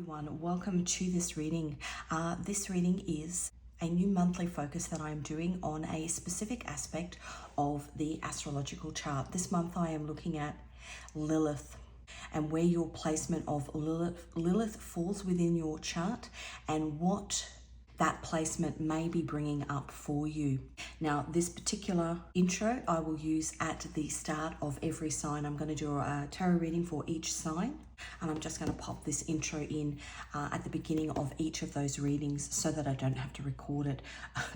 everyone, welcome to this reading. This reading is a new monthly focus that I am doing on a specific aspect of the astrological chart. This month I am looking at Lilith and where your placement of Lilith falls within your chart and what that placement may be bringing up for you. Now, this particular intro I will use at the start of every sign. I'm going to do a tarot reading for each sign, and I'm just going to pop this intro in at the beginning of each of those readings so that I don't have to record it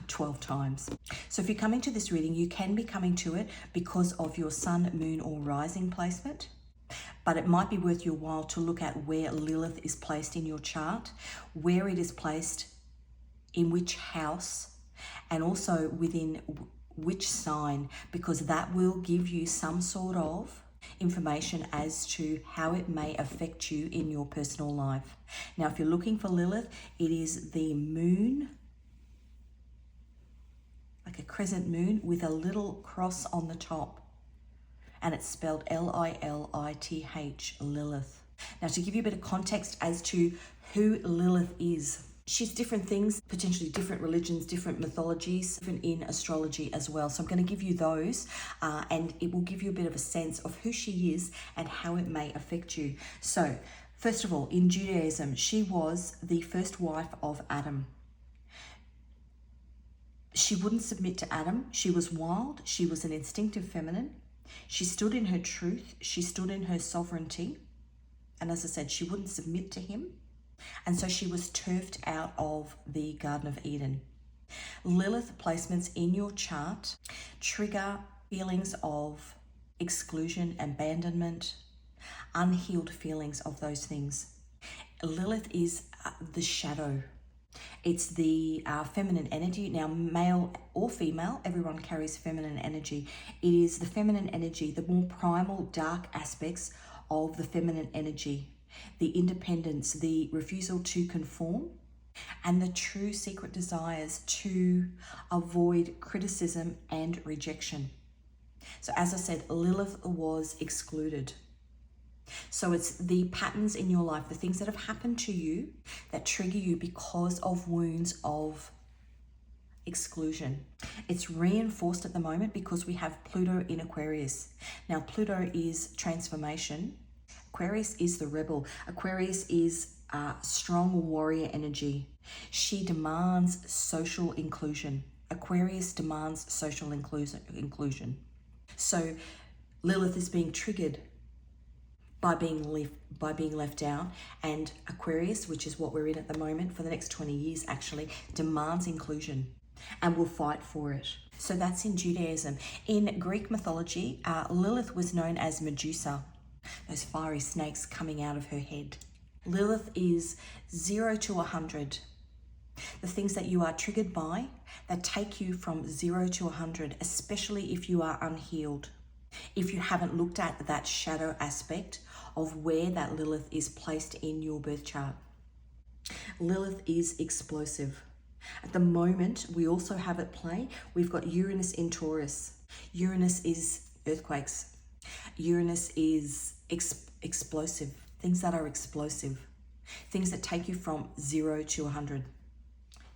12 times. So if you're coming to this reading, you can be coming to it because of your sun, moon, or rising placement. But it might be worth your while to look at where Lilith is placed in your chart, where it is placed in which house, and also within which sign, because that will give you some sort of information as to how it may affect you in your personal life. Now, if you're looking for Lilith, it is the moon, like a crescent moon with a little cross on the top, and it's spelled Lilith, Lilith. Now, to give you a bit of context as to who Lilith is, she's different things, potentially different religions, different mythologies, different in astrology as well. So I'm going to give you those and it will give you a bit of a sense of who she is and how it may affect you. So first of all, in Judaism, she was the first wife of Adam. She wouldn't submit to Adam. She was wild. She was an instinctive feminine. She stood in her truth. She stood in her sovereignty. And as I said, she wouldn't submit to him. And so she was turfed out of the Garden of Eden. Lilith placements in your chart trigger feelings of exclusion, abandonment, unhealed feelings of those things. Lilith is the shadow. It's the feminine energy. Now, male or female, everyone carries feminine energy. It is the feminine energy, the more primal, dark aspects of the feminine energy. The independence, the refusal to conform, and the true secret desires to avoid criticism and rejection. So as I said, Lilith was excluded. So it's the patterns in your life, the things that have happened to you that trigger you because of wounds of exclusion. It's reinforced at the moment because we have Pluto in Aquarius. Now, Pluto is transformation. Aquarius is the rebel. Aquarius is strong warrior energy. She demands social inclusion. Aquarius demands social inclusion. So Lilith is being triggered by being left out, and Aquarius, which is what we're in at the moment for the next 20 years actually, demands inclusion and will fight for it. So that's in Judaism. In Greek mythology, Lilith was known as Medusa. Those fiery snakes coming out of her head. Lilith is 0 to 100. The things that you are triggered by that take you from 0 to 100, especially if you are unhealed. If you haven't looked at that shadow aspect of where that Lilith is placed in your birth chart. Lilith is explosive. At the moment, we also have at play, we've got Uranus in Taurus. Uranus is earthquakes. Uranus is explosive, things that are explosive, things that take you from 0 to 100.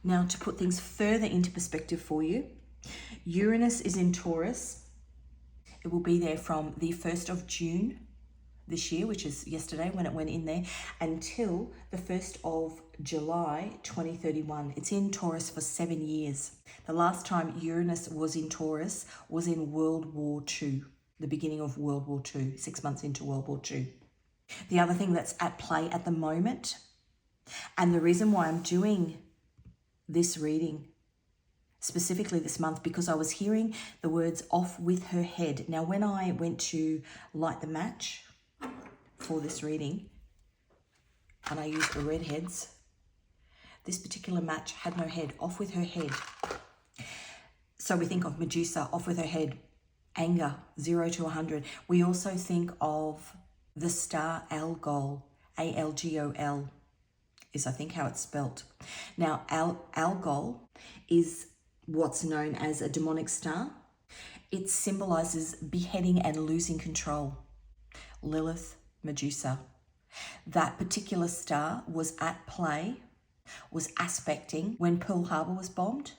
Now, to put things further into perspective for you, Uranus is in Taurus. It will be there from the 1st of June this year, which is yesterday when it went in there, until the 1st of July 2031. It's in Taurus for 7 years. The last time Uranus was in Taurus was in World War II. The beginning of World War II, 6 months into World War II. The other thing that's at play at the moment, and the reason why I'm doing this reading specifically this month, because I was hearing the words off with her head. Now, when I went to light the match for this reading, and I used the red heads, this particular match had no head, off with her head. So we think of Medusa, off with her head. Anger, 0 to 100. We also think of the star Algol, Algol is I think how it's spelt. Now, Algol is what's known as a demonic star. It symbolizes beheading and losing control. Lilith, Medusa. That particular star was at play, was aspecting when Pearl Harbor was bombed.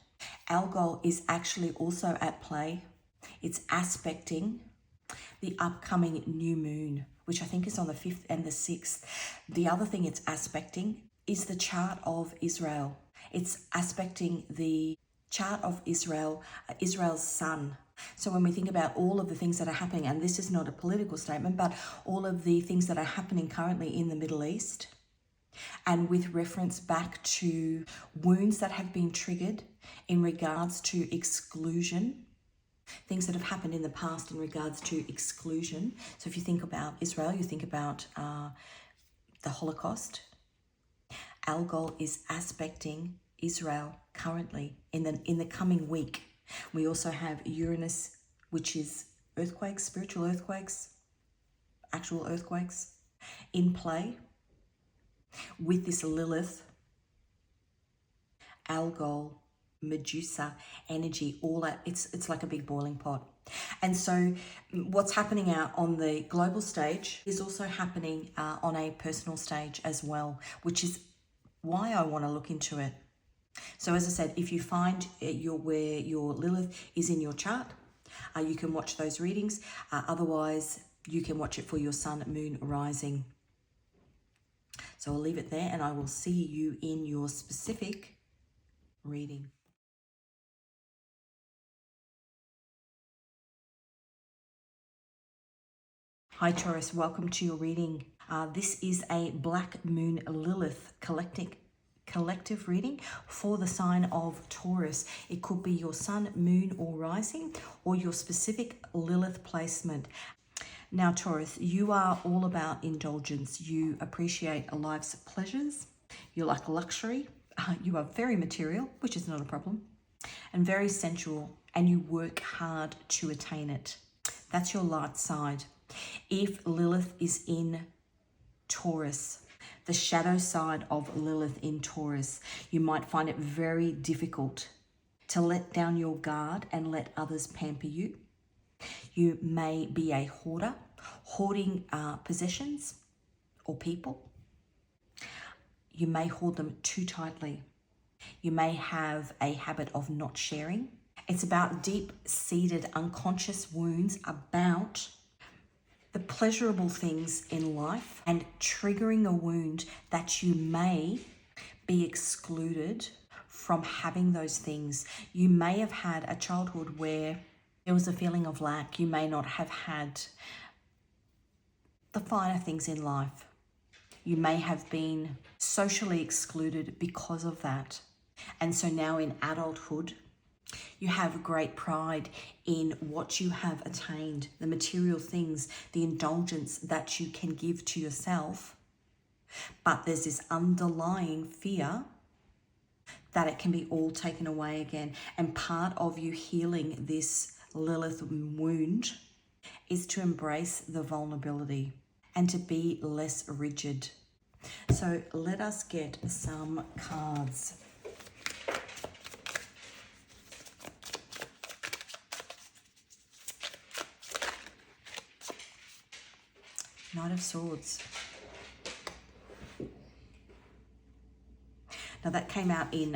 Algol is actually also at play. It's aspecting the upcoming new moon, which I think is on the 5th and the 6th. The other thing it's aspecting is the chart of Israel. It's aspecting the chart of Israel, Israel's sun. So when we think about all of the things that are happening, and this is not a political statement, but all of the things that are happening currently in the Middle East, and with reference back to wounds that have been triggered in regards to exclusion, things that have happened in the past in regards to exclusion. So if you think about Israel, you think about the Holocaust. Algol is aspecting Israel currently in the coming week. We also have Uranus, which is earthquakes, spiritual earthquakes, actual earthquakes in play with this Lilith, Algol, Medusa energy, all that. It's like a big boiling pot. And so what's happening out on the global stage is also happening on a personal stage as well, which is why I want to look into it. So as I said, if you find where your Lilith is in your chart, you can watch those readings. Otherwise, you can watch it for your sun, moon, rising. So I'll leave it there, and I will see you in your specific reading. Hi Taurus, welcome to your reading. This is a Black Moon Lilith collective reading for the sign of Taurus. It could be your sun, moon, or rising, or your specific Lilith placement. Now Taurus, you are all about indulgence. You appreciate life's pleasures. You like luxury. You are very material, which is not a problem, and very sensual, and you work hard to attain it. That's your light side. If Lilith is in Taurus, the shadow side of Lilith in Taurus, you might find it very difficult to let down your guard and let others pamper you. You may be a hoarder, hoarding possessions or people. You may hoard them too tightly. You may have a habit of not sharing. It's about deep-seated unconscious wounds about the pleasurable things in life and triggering a wound that you may be excluded from having those things. You may have had a childhood where there was a feeling of lack. You may not have had the finer things in life. You may have been socially excluded because of that. And so now in adulthood, you have great pride in what you have attained, the material things, the indulgence that you can give to yourself. But there's this underlying fear that it can be all taken away again. And part of you healing this Lilith wound is to embrace the vulnerability and to be less rigid. So let us get some cards. Knight of Swords. Now that came out in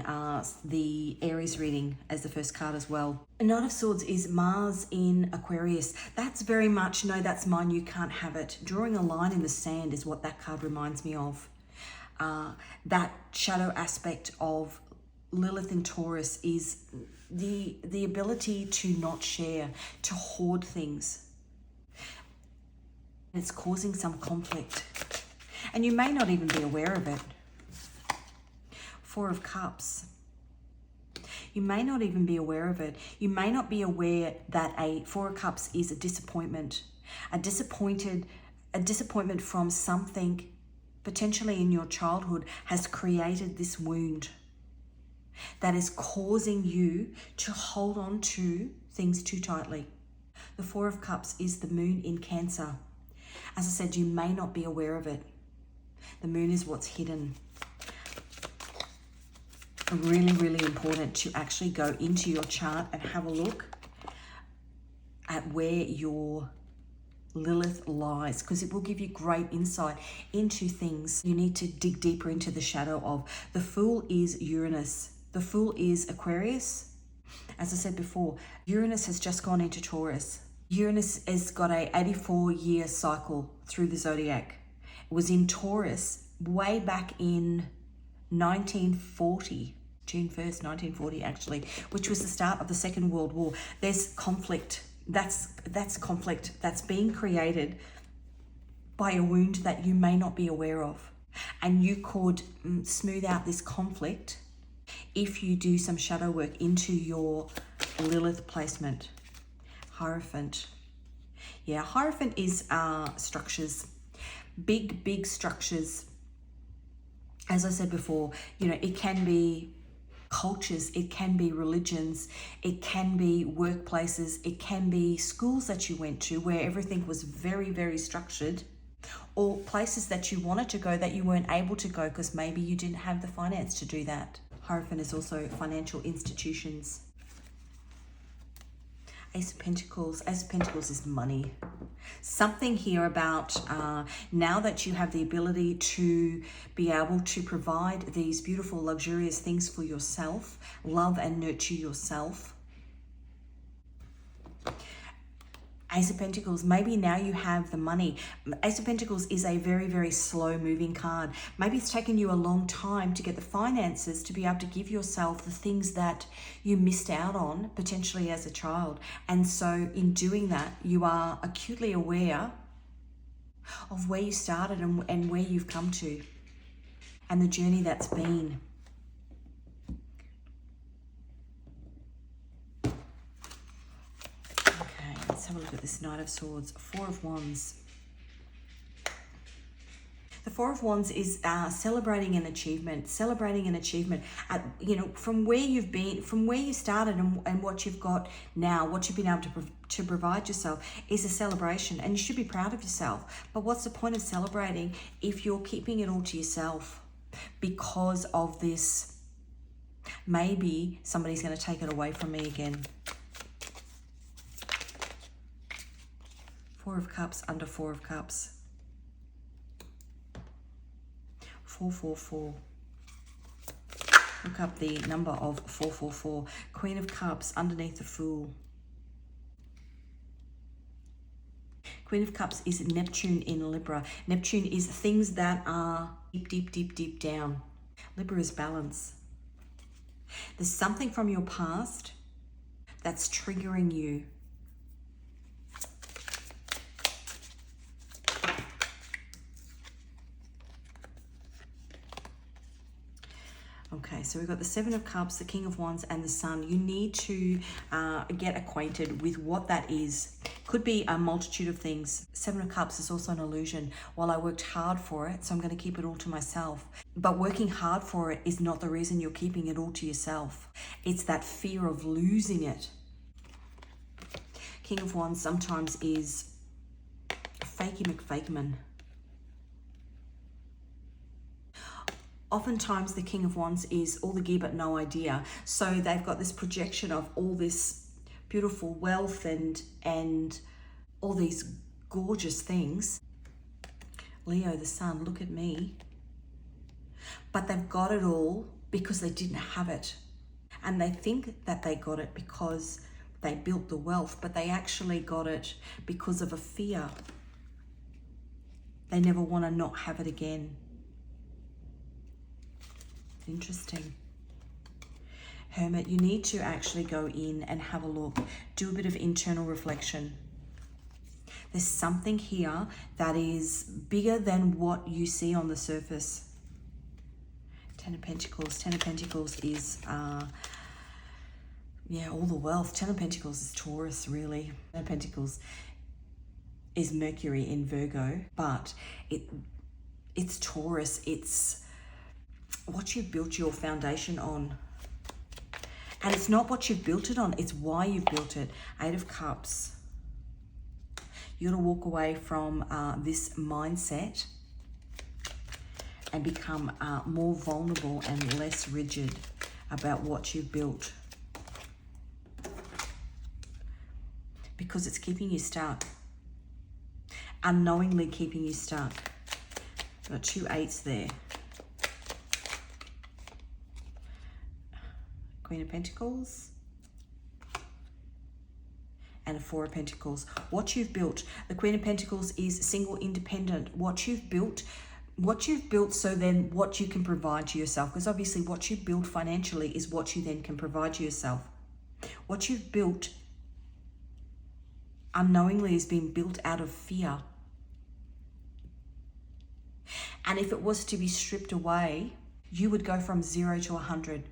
the Aries reading as the first card as well. A Knight of Swords is Mars in Aquarius. That's very much, no, that's mine, you can't have it. Drawing a line in the sand is what that card reminds me of. That shadow aspect of Lilith in Taurus is the ability to not share, to hoard things. It's causing some conflict, and you may not even be aware of it. Four of Cups. You may not even be aware of it. You may not be aware that a Four of Cups is a disappointment. A disappointment from something potentially in your childhood has created this wound that is causing you to hold on to things too tightly. The Four of Cups is the moon in Cancer. As I said, you may not be aware of it. The moon is what's hidden. Really, really important to actually go into your chart and have a look at where your Lilith lies, because it will give you great insight into things you need to dig deeper into the shadow of. The Fool is Uranus. The Fool is Aquarius. As I said before, Uranus has just gone into Taurus. Uranus has got a 84-year cycle through the zodiac. It was in Taurus way back in 1940, June 1st, 1940 actually, which was the start of the Second World War. There's conflict. That's conflict that's being created by a wound that you may not be aware of. And you could smooth out this conflict if you do some shadow work into your Lilith placement. Hierophant. Yeah, Hierophant is structures. Big structures. As I said before, you know, it can be cultures, it can be religions, it can be workplaces, it can be schools that you went to where everything was very structured, or places that you wanted to go that you weren't able to go because maybe you didn't have the finance to do that. Hierophant is also financial institutions. Ace of Pentacles. Ace of Pentacles is money. Something here about now that you have the ability to be able to provide these beautiful, luxurious things for yourself, love and nurture yourself. Ace of Pentacles, maybe now you have the money. Ace of Pentacles is a very slow moving card. Maybe it's taken you a long time to get the finances to be able to give yourself the things that you missed out on potentially as a child. And so in doing that, you are acutely aware of where you started and where you've come to and the journey that's been. Let's have a look at this Knight of Swords. Four of Wands. The Four of Wands is celebrating an achievement. Celebrating an achievement. You know, from where you've been, from where you started and what you've got now, what you've been able to provide yourself is a celebration. And you should be proud of yourself. But what's the point of celebrating if you're keeping it all to yourself because of this? Maybe somebody's going to take it away from me again. Four of Cups under Four of Cups. 444. Look up the number of 444. Queen of Cups underneath the Fool. Queen of Cups is Neptune in Libra. Neptune is things that are deep down. Libra is balance. There's something from your past that's triggering you. Okay, so we've got the Seven of Cups, the King of Wands, and the Sun. You need to get acquainted with what that is. Could be a multitude of things. Seven of Cups is also an illusion. Well, I worked hard for it, so I'm going to keep it all to myself. But working hard for it is not the reason you're keeping it all to yourself. It's that fear of losing it. King of Wands sometimes is fakey McFakeman. Oftentimes the King of Wands is all the gear but no idea. So they've got this projection of all this beautiful wealth and all these gorgeous things. Leo, the Sun, look at me. But they've got it all because they didn't have it. And they think that they got it because they built the wealth, but they actually got it because of a fear. They never want to not have it again. Interesting. Hermit, you need to actually go in and have a look. Do a bit of internal reflection. There's something here that is bigger than what you see on the surface. Ten of Pentacles. Ten of Pentacles is, yeah, all the wealth. Ten of Pentacles is Taurus, really. Ten of Pentacles is Mercury in Virgo, but it's Taurus. It's what you've built your foundation on. And it's not what you've built it on, it's why you've built it. Eight of Cups. You're going to walk away from this mindset and become more vulnerable and less rigid about what you've built. Because it's keeping you stuck. unknowingly keeping you stuck. Got 2 8s there. Queen of Pentacles. And a 4 of Pentacles. What you've built. The Queen of Pentacles is single, independent. What you've built so then what you can provide to yourself. Because obviously what you build financially is what you then can provide to yourself. What you've built unknowingly is being built out of fear. And if it was to be stripped away, you would go from 0 to 100.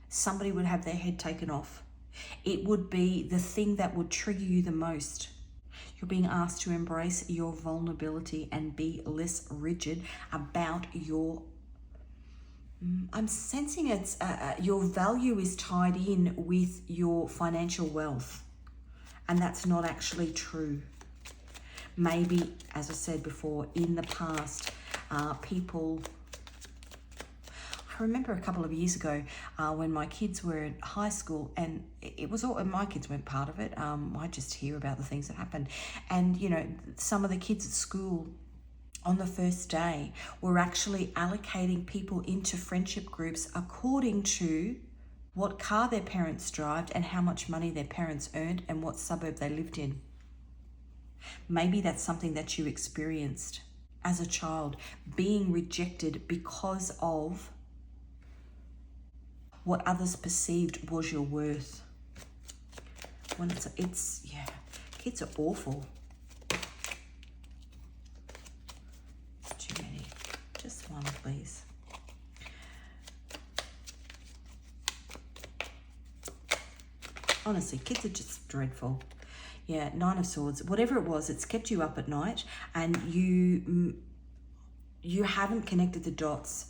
Somebody would have their head taken off. It would be the thing that would trigger you the most. You're being asked to embrace your vulnerability and be less rigid about your... I'm sensing it's your value is tied in with your financial wealth. And that's not actually true. Maybe, as I said before, in the past, people... I remember a couple of years ago when my kids were in high school, and it was all, and my kids weren't part of it. I just hear about the things that happened. And, you know, some of the kids at school on the first day were actually allocating people into friendship groups according to what car their parents drove and how much money their parents earned and what suburb they lived in. Maybe that's something that you experienced as a child, being rejected because of what others perceived was your worth. When it's yeah, kids are awful. Too many. Just one, please. Honestly, kids are just dreadful. Yeah, 9 of Swords. Whatever it was, it's kept you up at night, and you haven't connected the dots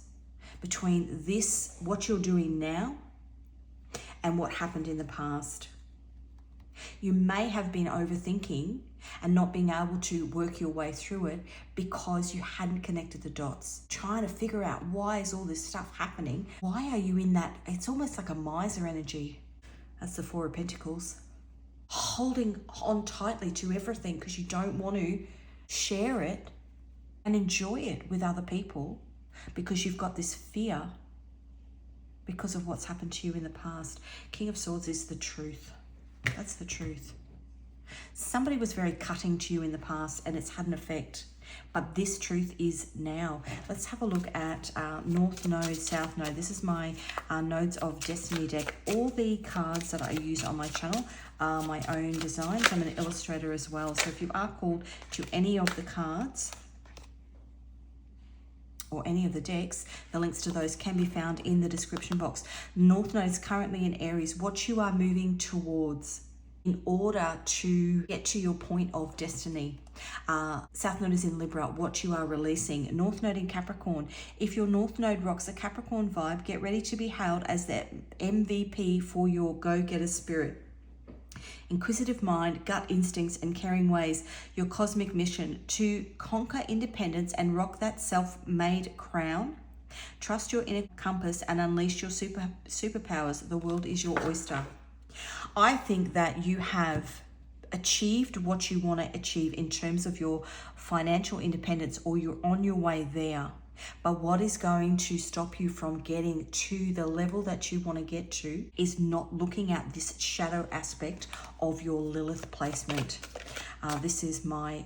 between this, what you're doing now, and what happened in the past. You may have been overthinking and not being able to work your way through it because you hadn't connected the dots. Trying to figure out, why is all this stuff happening? Why are you in that? It's almost like a miser energy. That's the 4 of Pentacles. Holding on tightly to everything because you don't want to share it and enjoy it with other people, because you've got this fear because of what's happened to you in the past. King of Swords is the truth. That's the truth. Somebody was very cutting to you in the past and it's had an effect, but this truth is now. Let's have a look at North Node, South Node. This is my Nodes of Destiny deck. All the cards that I use on my channel are my own designs. I'm an illustrator as well. So if you are called to any of the cards or any of the decks, the links to those can be found in the description box. North Node is currently in Aries. What you are moving towards in order to get to your point of destiny. South Node is in Libra. What you are releasing. North Node in Capricorn. If your North Node rocks a Capricorn vibe, get ready to be hailed as the MVP for your go-getter spirit. Inquisitive mind, gut instincts, and caring ways. Your cosmic mission to conquer independence and rock that self-made crown. Trust your inner compass and unleash your superpowers. The world is your oyster. I think that you have achieved what you want to achieve in terms of your financial independence, or you're on your way there. But what is going to stop you from getting to the level that you want to get to is not looking at this shadow aspect of your Lilith placement. This is my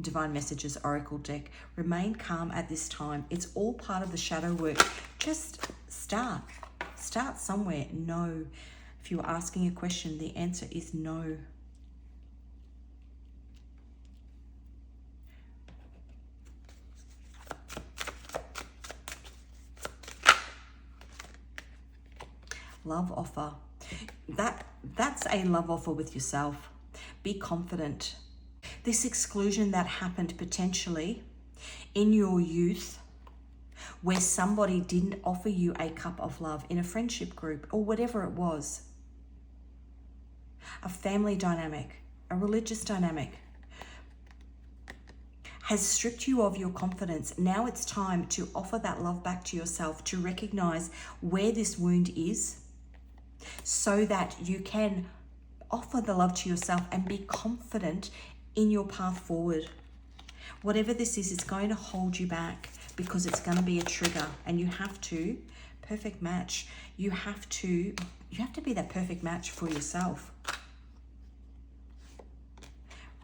Divine Messages Oracle deck. Remain calm at this time. It's all part of the shadow work. Just start. Start somewhere. No. If you're asking a question, the answer is no. Love offer. That's a love offer with yourself. Be confident. This exclusion that happened potentially in your youth, where somebody didn't offer you a cup of love in a friendship group or whatever it was, a family dynamic, a religious dynamic, has stripped you of your confidence. Now it's time to offer that love back to yourself, to recognize where this wound is, so that you can offer the love to yourself and be confident in your path forward. Whatever this is, it's going to hold you back because it's going to be a trigger, and you have to, perfect match, you have to be that perfect match for yourself.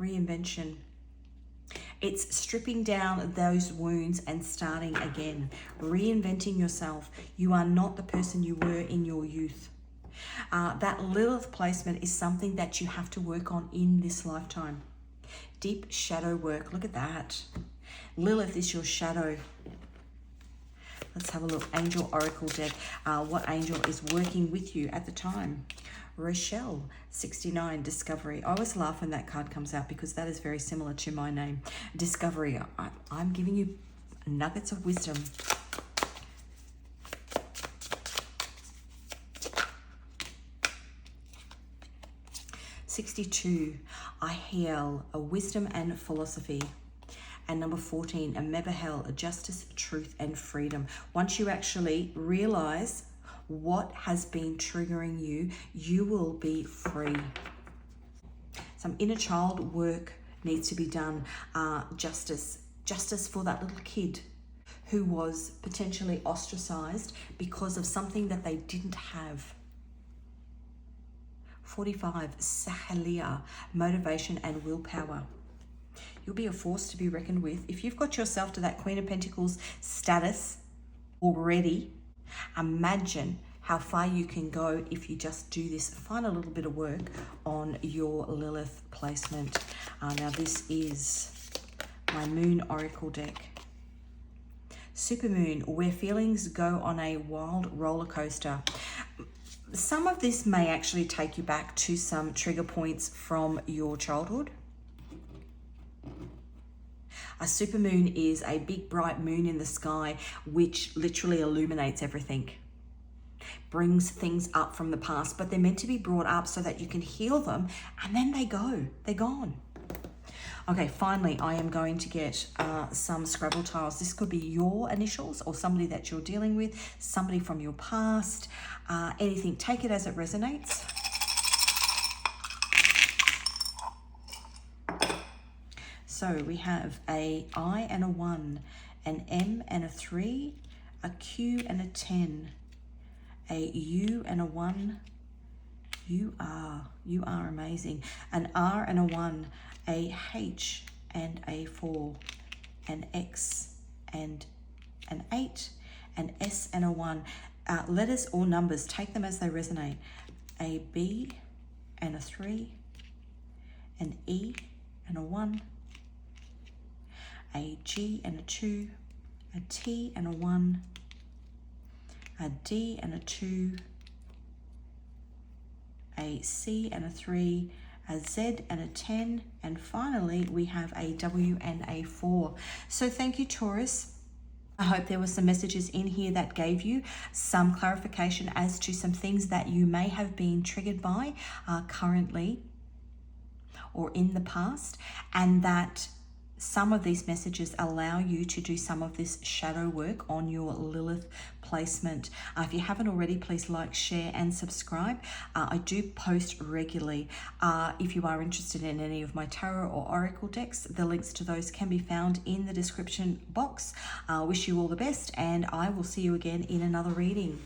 Reinvention. It's stripping down those wounds and starting again, reinventing yourself. You are not the person you were in your youth. That Lilith placement is something that you have to work on in this lifetime. Deep shadow work. Look at that. Lilith is your shadow. Let's have a look. Angel Oracle deck. What angel is working with you at the time? Rochelle, 69, Discovery. I always laugh when that card comes out because that is very similar to my name. Discovery. I'm giving you nuggets of wisdom. "62, I heal, a wisdom and philosophy." And number 14, a Mebahel, a justice, truth, and freedom. Once you actually realize what has been triggering you, you will be free. Some inner child work needs to be done. Justice for that little kid who was potentially ostracized because of something that they didn't have. 45, Sahalia, motivation and willpower. You'll be a force to be reckoned with. If you've got yourself to that Queen of Pentacles status already, imagine how far you can go if you just do this. Find a little bit of work on your Lilith placement. Now this is my Moon Oracle deck. Supermoon, where feelings go on a wild roller coaster. Some of this may actually take you back to some trigger points from your childhood. A supermoon is a big bright moon in the sky which literally illuminates everything, brings things up from the past, but they're meant to be brought up so that you can heal them, and then they're gone. Okay, finally, I am going to get some Scrabble tiles. This could be your initials or somebody that you're dealing with, somebody from your past, anything. Take it as it resonates. So we have a I and a 1, an M and a 3, a Q and a 10, a U and a 1. You are amazing. An R and a 1, a H and a 4, an X and an 8, an S and a 1. Letters or numbers, take them as they resonate. A B and a 3, an E and a 1, a G and a 2, a T and a 1, a D and a 2, a C and a 3, a Z and a 10, and finally we have a W and a 4. So thank you, Taurus. I hope there were some messages in here that gave you some clarification as to some things that you may have been triggered by currently or in the past, and that some of these messages allow you to do some of this shadow work on your Lilith placement. If you haven't already, please like, share, and subscribe. I do post regularly. If you are interested in any of my tarot or oracle decks, the links to those can be found in the description box. Wish you all the best, and I will see you again in another reading.